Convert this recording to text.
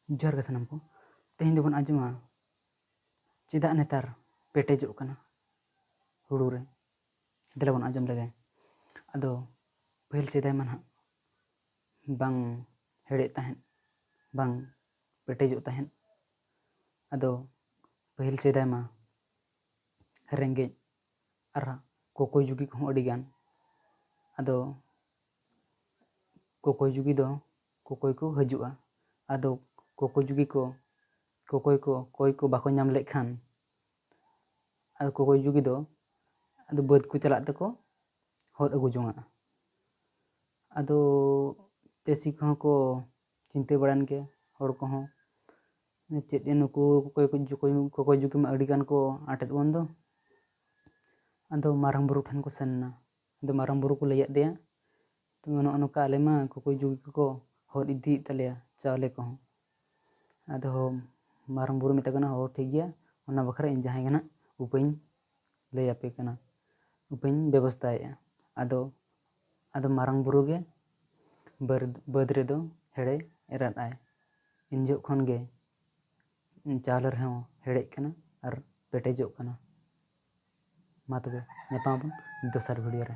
जोहार गे सानाम को तेहें दोबन आंजमा चेदा नेतार पेटेजोग कना हुड़ू रे देला बन आंजम लेगे अदो पहिल सेदाय मा नाहाग बांग हेड़े ताहें बांग पेटेजोग ताहें अदो पहिल सेदाय मा रेंगे आर कोकोय जुगी को अड़ी गान अदो कोकोय जुगी दो कोकोय को हजुआ अदो कोकोय जुगी को कोकोय को बाको नाम लेखान अदो कोकोय जुगी दो अदो बाद को चलात तको हर अगु जोंगा अदो चासी को चिंता बड़ान के हर को चेद नुकु कोकोय जुगी मा अड़ी गान को आटेद बन दो अदो मारंग बुरु ठन को सेनना अदो मारंग बुरु को लैया देया तो नोका आले मा कोकोय जुगी को हर इदी तलेया चावले को अदो मारंग बुरु मेता कना हो ठीक गया ओना बखरा इन जहां गना उपाय लay आपे कना उपाय व्यवस्थाया अदो मारंग बुरु गे बद रे दो हेड़े एराद आय इन जो खन गे चावल रहे हेड़े कना और पेटेजोग कना मा तबे नेपाम दोसर वीडियो रे।